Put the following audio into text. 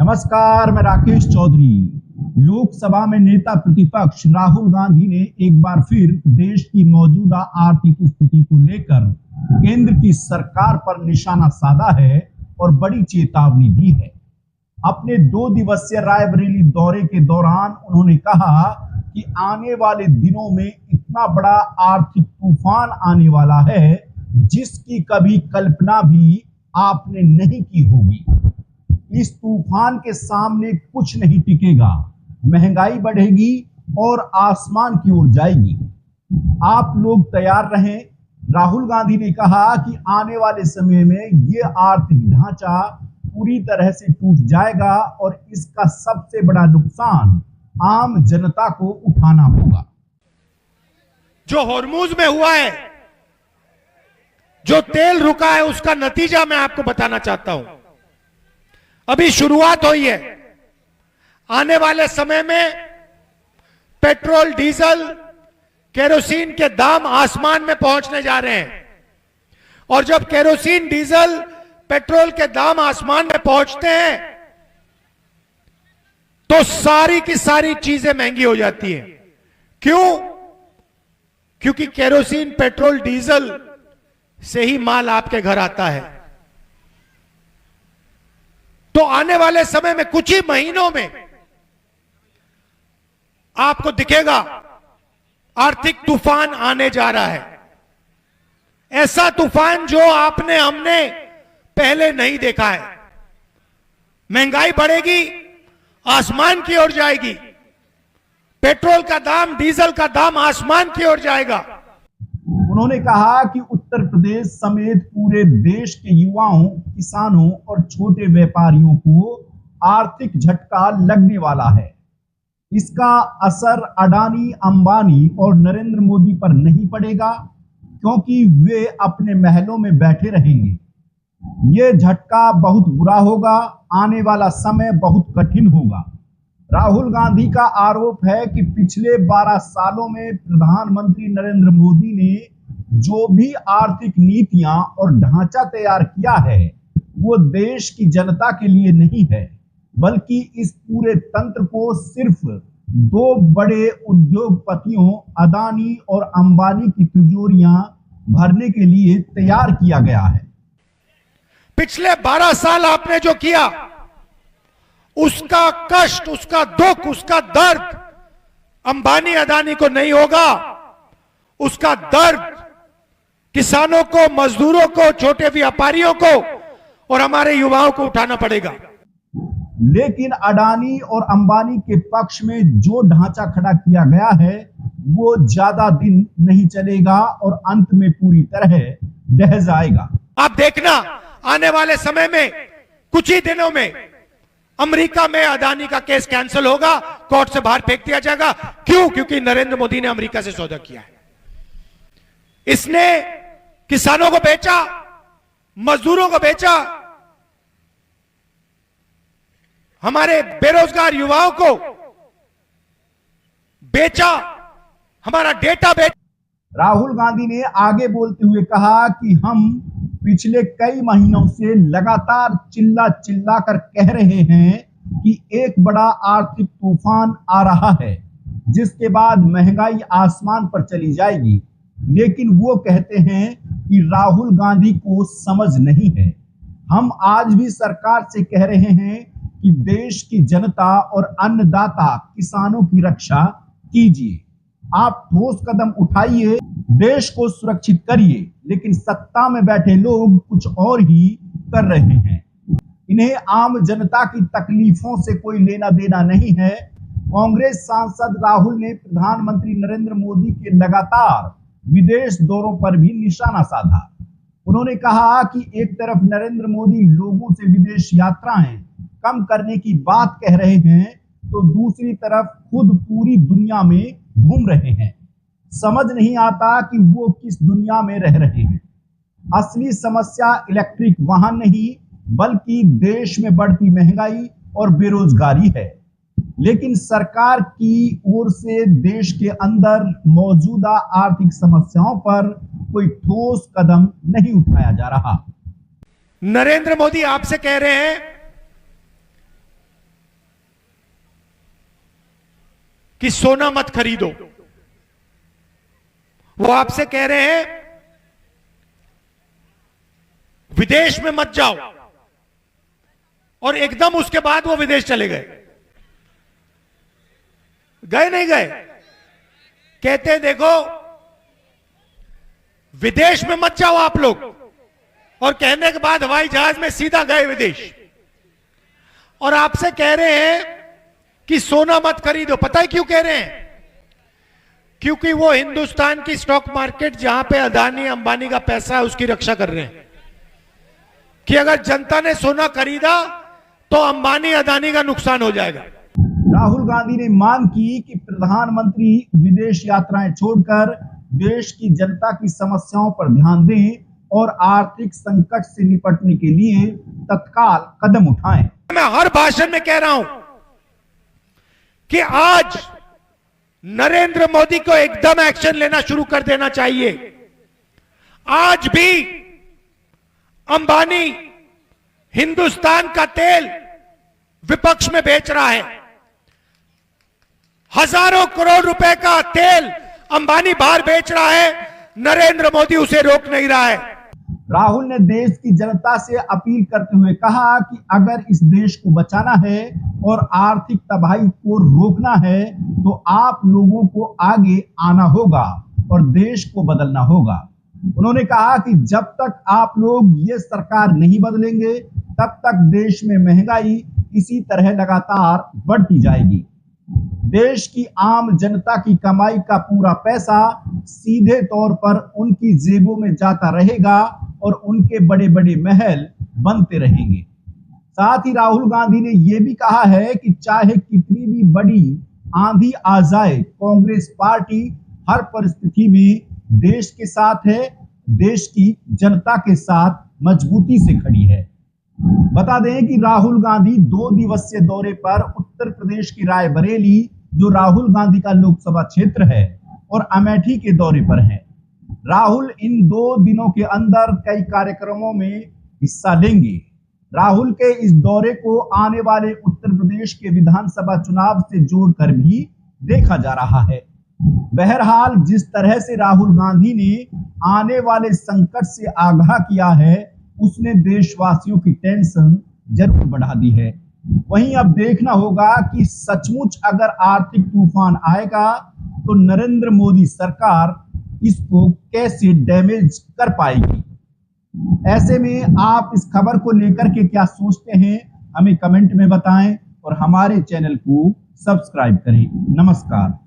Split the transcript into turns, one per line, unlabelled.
नमस्कार, मैं राकेश चौधरी। लोकसभा में नेता प्रतिपक्ष राहुल गांधी ने एक बार फिर देश की मौजूदा आर्थिक स्थिति को लेकर केंद्र की सरकार पर निशाना साधा है और बड़ी चेतावनी दी है। अपने 2 दिवसीय रायबरेली दौरे के दौरान उन्होंने कहा कि आने वाले दिनों में इतना बड़ा आर्थिक तूफान आने वाला है जिसकी कभी कल्पना भी आपने नहीं की होगी। इस तूफान के सामने कुछ नहीं टिकेगा, महंगाई बढ़ेगी और आसमान की ओर जाएगी। आप लोग तैयार रहें। राहुल गांधी ने कहा कि आने वाले समय में यह आर्थिक ढांचा पूरी तरह से टूट जाएगा और इसका सबसे बड़ा नुकसान आम जनता को उठाना होगा।
जो हॉर्मुज में हुआ है, जो तेल रुका है, उसका नतीजा मैं आपको बताना चाहता हूं। अभी शुरुआत हुई है। आने वाले समय में पेट्रोल, डीजल, केरोसिन के दाम आसमान में पहुंचने जा रहे हैं और जब केरोसिन, डीजल, पेट्रोल के दाम आसमान में पहुंचते हैं तो सारी की सारी चीजें महंगी हो जाती हैं। क्यों? क्योंकि केरोसिन, पेट्रोल, डीजल से ही माल आपके घर आता है। तो आने वाले समय में कुछ ही महीनों में आपको दिखेगा आर्थिक तूफान आने जा रहा है। ऐसा तूफान जो हमने पहले नहीं देखा है। महंगाई बढ़ेगी, आसमान की ओर जाएगी। पेट्रोल का दाम, डीजल का दाम आसमान की ओर जाएगा।
उन्होंने कहा कि उत्तर प्रदेश समेत पूरे देश के युवाओं, किसानों और छोटे व्यापारियों को आर्थिक झटका लगने वाला है। इसका असर अडानी, अंबानी और नरेंद्र मोदी पर नहीं पड़ेगा क्योंकि वे अपने महलों में बैठे रहेंगे। यह झटका बहुत बुरा होगा। आने वाला समय बहुत कठिन होगा। राहुल गांधी का आरोप है कि पिछले 12 सालों में प्रधानमंत्री नरेंद्र मोदी ने जो भी आर्थिक नीतियां और ढांचा तैयार किया है वो देश की जनता के लिए नहीं है, बल्कि इस पूरे तंत्र को सिर्फ 2 बड़े उद्योगपतियों अदानी और अंबानी की तिजोरियां भरने के लिए तैयार किया गया है।
पिछले 12 साल आपने जो किया, उसका कष्ट, उसका दुख, उसका दर्द अंबानी, अदानी को नहीं होगा। उसका दर्द किसानों को, मजदूरों को, छोटे व्यापारियों को और हमारे युवाओं को उठाना पड़ेगा।
लेकिन अडानी और अंबानी के पक्ष में जो ढांचा खड़ा किया गया है वो ज्यादा दिन नहीं चलेगा और अंत में पूरी तरह ढह जाएगा।
आप देखना, आने वाले समय में कुछ ही दिनों में अमेरिका में अदानी का केस कैंसिल होगा, कोर्ट से बाहर फेंक दिया जाएगा। क्यों? क्योंकि नरेंद्र मोदी ने अमेरिका से सौदा किया है। इसने किसानों को बेचा, मजदूरों को बेचा, हमारे बेरोजगार युवाओं को बेचा, हमारा डेटा बेचा।
राहुल गांधी ने आगे बोलते हुए कहा कि हम पिछले कई महीनों से लगातार चिल्ला चिल्ला कर कह रहे हैं कि एक बड़ा आर्थिक तूफान आ रहा है जिसके बाद महंगाई आसमान पर चली जाएगी। लेकिन वो कहते हैं कि राहुल गांधी को समझ नहीं है। हम आज भी सरकार से कह रहे हैं कि देश की जनता और अन्नदाता किसानों की रक्षा कीजिए। आप ठोस कदम उठाइए, देश को सुरक्षित करिए। लेकिन सत्ता में बैठे लोग कुछ और ही कर रहे हैं। इन्हें आम जनता की तकलीफों से कोई लेना देना नहीं है। कांग्रेस सांसद राहुल ने प्रधानमंत्री नरेंद्र मोदी के लगातार विदेश दौरों पर भी निशाना साधा। उन्होंने कहा कि एक तरफ नरेंद्र मोदी लोगों से विदेश यात्राएं कम करने की बात कह रहे हैं तो दूसरी तरफ खुद पूरी दुनिया में घूम रहे हैं। समझ नहीं आता कि वो किस दुनिया में रह रहे हैं। असली समस्या इलेक्ट्रिक वाहन नहीं बल्कि देश में बढ़ती महंगाई और बेरोजगारी है। लेकिन सरकार की ओर से देश के अंदर मौजूदा आर्थिक समस्याओं पर कोई ठोस कदम नहीं उठाया जा रहा।
नरेंद्र मोदी आपसे कह रहे हैं कि सोना मत खरीदो। वो आपसे कह रहे हैं विदेश में मत जाओ, और एकदम उसके बाद वो विदेश चले गए। गए नहीं गए? कहते देखो विदेश में मत जाओ आप लोग, और कहने के बाद हवाई जहाज में सीधा गए विदेश। और आपसे कह रहे हैं कि सोना मत खरीदो। पता है क्यों कह रहे हैं? क्योंकि वो हिंदुस्तान की स्टॉक मार्केट जहां पे अदानी अंबानी का पैसा है उसकी रक्षा कर रहे हैं कि अगर जनता ने सोना खरीदा तो अंबानी अदानी का नुकसान हो जाएगा।
राहुल गांधी ने मांग की कि प्रधानमंत्री विदेश यात्राएं छोड़कर देश की जनता की समस्याओं पर ध्यान दें और आर्थिक संकट से निपटने के लिए तत्काल कदम उठाएं।
मैं हर भाषण में कह रहा हूं कि आज नरेंद्र मोदी को एकदम एक्शन लेना शुरू कर देना चाहिए। आज भी अंबानी हिंदुस्तान का तेल विपक्ष में बेच रहा है। हजारों करोड़ रुपए का तेल अंबानी बाहर बेच रहा है, नरेंद्र मोदी उसे रोक नहीं रहा है।
राहुल ने देश की जनता से अपील करते हुए कहा कि अगर इस देश को बचाना है और आर्थिक तबाही को रोकना है तो आप लोगों को आगे आना होगा और देश को बदलना होगा। उन्होंने कहा कि जब तक आप लोग ये सरकार नहीं बदलेंगे तब तक देश में महंगाई इसी तरह लगातार बढ़ती जाएगी। देश की आम जनता की कमाई का पूरा पैसा सीधे तौर पर उनकी जेबों में जाता रहेगा और उनके बड़े बड़े महल बनते रहेंगे। साथ ही राहुल गांधी ने यह भी कहा है कि चाहे कितनी भी बड़ी आंधी आ जाए, कांग्रेस पार्टी हर परिस्थिति में देश के साथ है, देश की जनता के साथ मजबूती से खड़ी है। बता दें कि राहुल गांधी 2 दिवसीय दौरे पर उत्तर प्रदेश की रायबरेली, जो राहुल गांधी का लोकसभा क्षेत्र है, और अमेठी के दौरे पर हैं। राहुल इन 2 दिनों के अंदर कई कार्यक्रमों में हिस्सा लेंगे। राहुल के इस दौरे को आने वाले उत्तर प्रदेश के विधानसभा चुनाव से जोड़कर भी देखा जा रहा है। बहरहाल जिस तरह से राहुल गांधी ने आने वाले संकट से आगाह किया है, उसने देशवासियों की टेंशन जरूर बढ़ा दी है। वहीं अब देखना होगा कि सचमुच अगर आर्थिक तूफान आएगा तो नरेंद्र मोदी सरकार इसको कैसे डैमेज कर पाएगी। ऐसे में आप इस खबर को लेकर के क्या सोचते हैं, हमें कमेंट में बताएं और हमारे चैनल को सब्सक्राइब करें। नमस्कार।